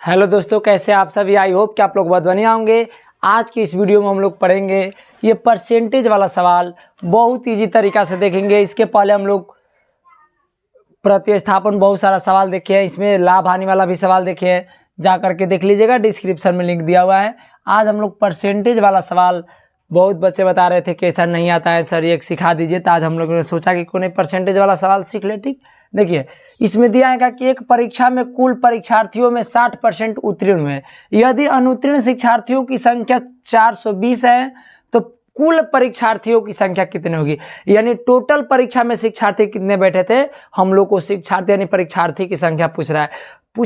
Hello दोस्तों, कैसे आप सभी। आई होप कि आप लोग बहुत बढ़िया होंगे। आज की इस वीडियो में हम लोग पढ़ेंगे ये परसेंटेज वाला सवाल। बहुत इजी तरीका से देखेंगे। इसके पहले हम लोग प्रतिस्थापन बहुत सारा सवाल देखे हैं, इसमें लाभ हानि वाला भी सवाल देखे हैं, जा करके देख लीजिएगा, डिस्क्रिप्शन में लिंक दिया हुआ है। आज हम लोग परसेंटेज वाला सवाल, बहुत बच्चे बता रहे थे कि ऐसा नहीं आता है सर, ये सिखा दीजिए, तो आज हम लोगों ने सोचा कि कोई परसेंटेज वाला सवाल सीख ले। ठीक, देखिए इसमें दिया है कि एक परीक्षा में कुल परीक्षार्थियों में 60% उत्तीर्ण हुए। यदि अनुत्तीर्ण शिक्षार्थियों की संख्या 420 है तो कुल परीक्षार्थियों की संख्या कितनी होगी। यानी टोटल परीक्षा में शिक्षार्थी कितने बैठे थे, हम लोग को शिक्षार्थी यानी परीक्षार्थी की संख्या पूछ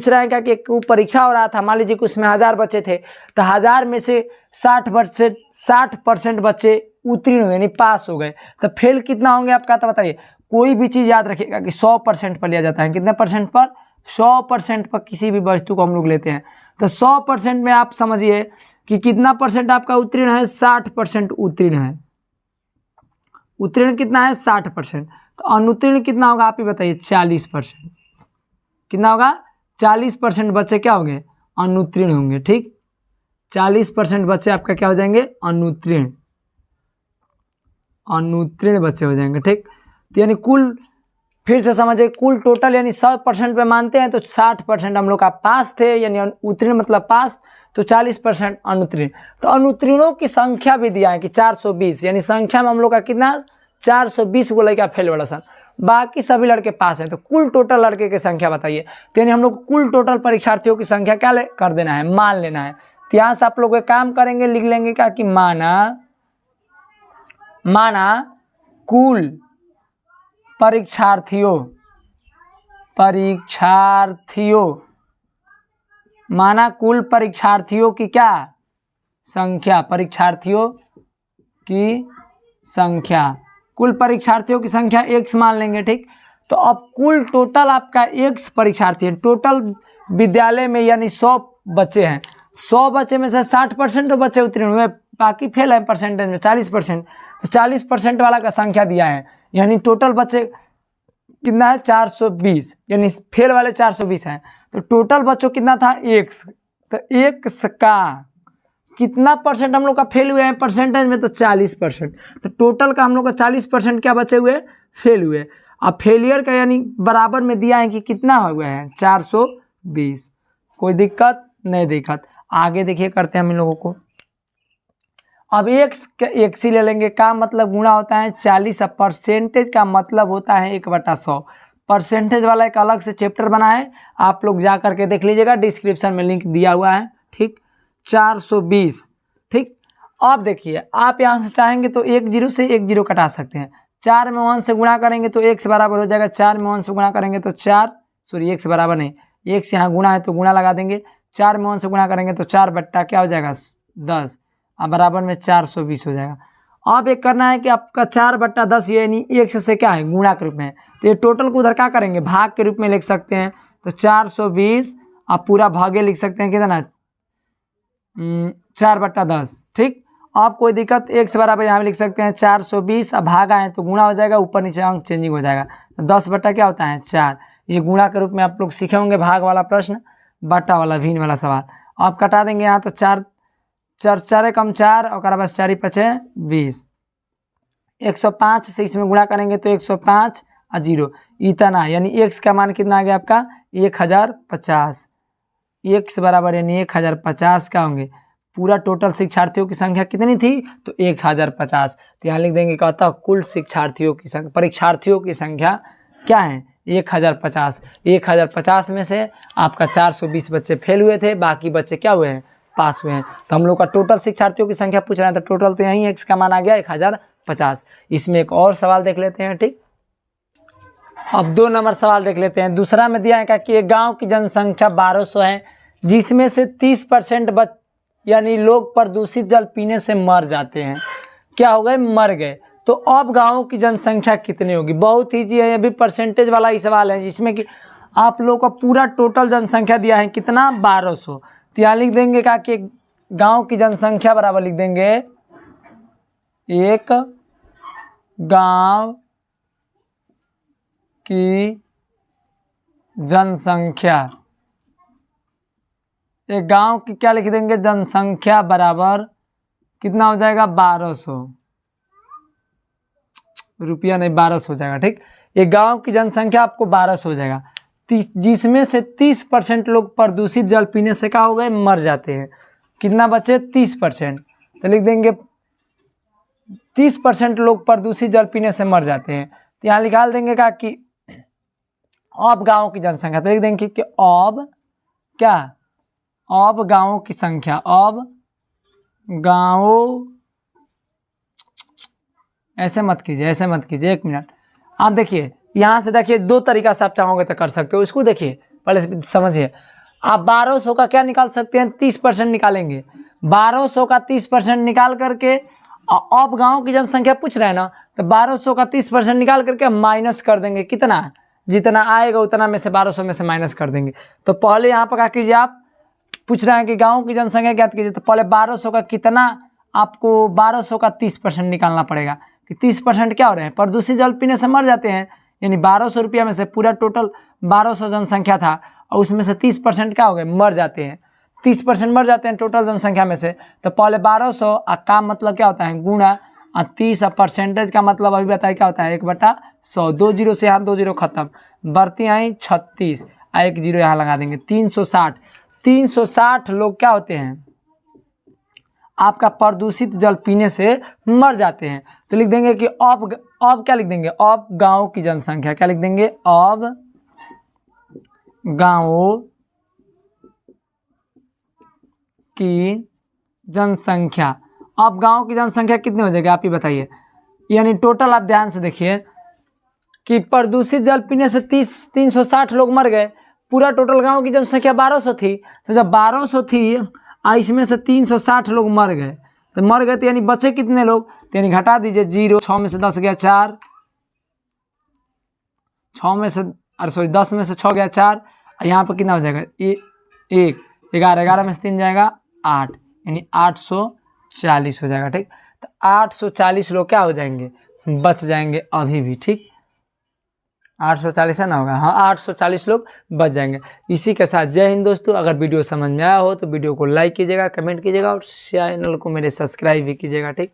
रहा है क्या कि परीक्षा हो रहा था, मान लीजिए कि उसमें 1000 बच्चे थे, तो 1000 में से 60% बच्चे उत्तीर्ण हुए यानी पास हो गए, तो फेल कितना होंगे आपका। तो बताइए, कोई भी चीज़ याद रखिएगा कि 100% पर लिया जाता है। कितने परसेंट पर? 100% पर किसी भी वस्तु को हम लोग लेते हैं, तो 100% में आप समझिए कि कितना परसेंट आपका उत्तीर्ण है, 60% उत्तीर्ण है। उत्तीर्ण कितना है? 60%। तो अनुत्तीर्ण कितना होगा आप ही बताइए? 40%। कितना होगा? 40% बच्चे क्या होंगे? अनुत्तीर्ण होंगे। ठीक, 40% बच्चे आपका क्या हो जाएंगे? अनुत्तीर्ण बच्चे हो जाएंगे। ठीक, तो यानी कुल, फिर से समझिए, कुल टोटल यानी 100% पे मानते हैं तो 60% हम लोग का पास थे, यानी उत्तीर्ण मतलब पास, तो 40% अनुत्तीर्ण। तो अनुत्तीर्णों की संख्या भी दिया है कि 420, यानी संख्या में हम लोग का कितना? 420 को लेकर फेल वाला सन, बाकी सभी लड़के पास हैं। तो कुल टोटल लड़के की संख्या बताइए। तो यानी हम लोग कुल टोटल परीक्षार्थियों की संख्या क्या कर देना है? मान लेना है। तो यहाँ से आप लोग एक काम करेंगे, लिख लेंगे क्या कि माना कुल परीक्षार्थियों माना कुल परीक्षार्थियों की क्या संख्या? परीक्षार्थियों की संख्या, कुल परीक्षार्थियों की संख्या x मान लेंगे। ठीक, तो अब कुल टोटल आपका x परीक्षार्थी है। टोटल विद्यालय में यानी 100 बच्चे हैं, 100 बच्चे में से 60% बच्चे उत्तीर्ण हुए, बाकी फेल है परसेंटेज में 40%। तो 40% वाला का संख्या दिया है, यानी टोटल बच्चे कितना है? 420, यानी फेल वाले 420 हैं। तो टोटल बच्चों कितना था? x। तो x का कितना परसेंट हम लोग का फेल हुए हैं परसेंटेज में? तो 40%। तो टोटल का हम लोग का 40% क्या बचे हुए? फेल हुए। अब फेलियर का यानी बराबर में दिया है कि कितना हुआ है? 420। कोई दिक्कत नहीं? दिक्कत आगे देखिए, करते हैं हम इन लोगों को। अब x ही ले लेंगे, का मतलब गुणा होता है 40। अब परसेंटेज का मतलब होता है 1/100। परसेंटेज वाला एक अलग से चैप्टर बना है, आप लोग जा करके देख लीजिएगा, डिस्क्रिप्शन में लिंक दिया हुआ है। ठीक, 420। ठीक, अब देखिए, आप यहाँ से चाहेंगे तो 10 से 10 कटा सकते हैं। 4 में 1 से गुणा करेंगे तो x बराबर हो जाएगा, 4 में 1 से गुणा करेंगे तो 4, सॉरी x बराबर नहीं, x यहाँ गुणा है तो गुणा लगा देंगे। 4 में 1 से गुणा करेंगे तो 4 बट्टा क्या हो जाएगा? 10, अब बराबर में 420 हो जाएगा। अब एक करना है कि आपका 4/10 यानी x से क्या है? गुणा के रूप में। तो ये टोटल को उधर क्या करेंगे? भाग के रूप में लिख सकते हैं। तो 420 आप पूरा भागे लिख सकते हैं, कितना? 4/10। ठीक, आप कोई दिक्कत, x बराबर यहाँ लिख सकते हैं 420। अब भागा है तो गुणा हो जाएगा, ऊपर नीचे अंक चेंजिंग हो जाएगा। तो 10 बट्टा क्या होता है? 4। ये गुणा के रूप में आप लोग सीखे होंगे, भाग वाला प्रश्न, बट्टा वाला, भिन्न वाला सवाल। आप कटा देंगे यहाँ, तो 4 4 कम 4 और बस 4 5 20। 105 से इसमें गुणा करेंगे तो 105 और 0 इतना, यानी x का मान कितना आ गया आपका? 1050। x बराबर यानी 1050 का होंगे। पूरा टोटल शिक्षार्थियों की संख्या कितनी थी? तो 1050। तो यहाँ लिख देंगे, कहता कुल शिक्षार्थियों की संख्या, परीक्षार्थियों की संख्या क्या है? 1050। 1050 में से आपका 420 बच्चे फेल हुए थे, बाकी बच्चे क्या हुए हैं? पास हुए हैं। तो हम लोग का टोटल शिक्षार्थियों की संख्या पूछ रहे हैं, तो टोटल तो यही x का मान आ गया 1050। इसमें एक और सवाल देख लेते हैं। ठीक, अब 2 नंबर सवाल देख लेते हैं। दूसरा में दिया है कि एक गांव की जनसंख्या 1200 है, जिसमें से 30% यानी लोग प्रदूषित जल पीने से मर जाते हैं। क्या हो गए? मर गए। तो अब गाँव की जनसंख्या कितनी होगी? बहुत ईजी है, ये भी परसेंटेज वाला ही सवाल है, जिसमें कि आप लोगों का पूरा टोटल जनसंख्या दिया है कितना? 1200। तो यहाँ लिख देंगे कि गांव की जनसंख्या बराबर लिख देंगे, एक गांव की जनसंख्या एक गांव की क्या लिख देंगे, जनसंख्या बराबर कितना हो जाएगा, 1200 रुपया, नहीं 1200 हो जाएगा, ठीक। एक गांव की जनसंख्या आपको 1200 हो जाएगा, जिसमें से 30% लोग प्रदूषित जल पीने से क्या हो गए, मर जाते हैं। कितना बचे, 30%। तो लिख देंगे 30% लोग प्रदूषित जल पीने से मर जाते हैं। तो यहाँ निकाल देंगे क्या कि अब गाँव की जनसंख्या, तो लिख देंगे कि अब क्या, अब गाँवों की संख्या, अब गाँवों, ऐसे मत कीजिए, ऐसे मत कीजिए, एक मिनट। आप देखिए यहाँ से, देखिए दो तरीका से आप चाहोगे तो कर सकते हो, इसको देखिए पहले समझिए। आप 1200 का क्या निकाल सकते हैं, 30% निकालेंगे। 1200 का 30% निकाल करके अब गांव की जनसंख्या पूछ रहे हैं ना, तो 1200 का 30% निकाल करके माइनस कर देंगे, कितना, जितना आएगा उतना में से 1200 में से माइनस कर देंगे। तो पहले यहाँ पर क्या कीजिए, आप पूछ रहे हैं कि गाँव की जनसंख्या ज्ञात कीजिए, तो पहले 1200 का कितना, आपको 1200 का 30% निकालना पड़ेगा कि 30% क्या हो रहे हैं, प्रदूषित जल पीने से मर जाते हैं। यानी 1200 रुपया में से पूरा टोटल 1200 जनसंख्या था और उसमें से 30% क्या हो गए, मर जाते हैं। 30% मर जाते हैं टोटल जनसंख्या में से। तो पहले 1200 का मतलब क्या होता है, गुणा 30, परसेंटेज का मतलब अभी बताइए क्या होता है, 1/100। 2 जीरो से यहाँ 2 जीरो खत्म, बढ़ती आई 36, 1 जीरो यहाँ लगा देंगे, 360। 360 लोग क्या होते हैं, आपका प्रदूषित जल पीने से मर जाते हैं। तो लिख देंगे कि अब क्या लिख देंगे, अब गांवों की जनसंख्या, क्या लिख देंगे, अब गांवों की जनसंख्या। अब गांवों की जनसंख्या कितनी हो जाएगी, आप ही बताइए। यानी टोटल आप ध्यान से देखिए कि प्रदूषित जल पीने से 360 लोग मर गए, पूरा टोटल गांव की जनसंख्या 1200 थी। तो जब 1200 थी इसमें से 360 लोग मर गए, तो मर गए तो यानी बचे कितने लोग, तो यानी घटा दीजिए 0, 6 में से 10 गया 4, 6 में से, अरे सॉरी 10 में से 6 गया 4, यहाँ पर कितना हो जाएगा, 1, 11, 11 में से 3 जाएगा 8, यानी 840 हो जाएगा, ठीक। तो 840 लोग क्या हो जाएंगे, बच जाएंगे अभी भी, ठीक। 840 है ना, होगा, हाँ 840 लोग बच जाएंगे। इसी के साथ जय हिंद दोस्तों। अगर वीडियो समझ में आया हो तो वीडियो को लाइक कीजिएगा, कमेंट कीजिएगा और चैनल को मेरे सब्सक्राइब भी कीजिएगा, ठीक।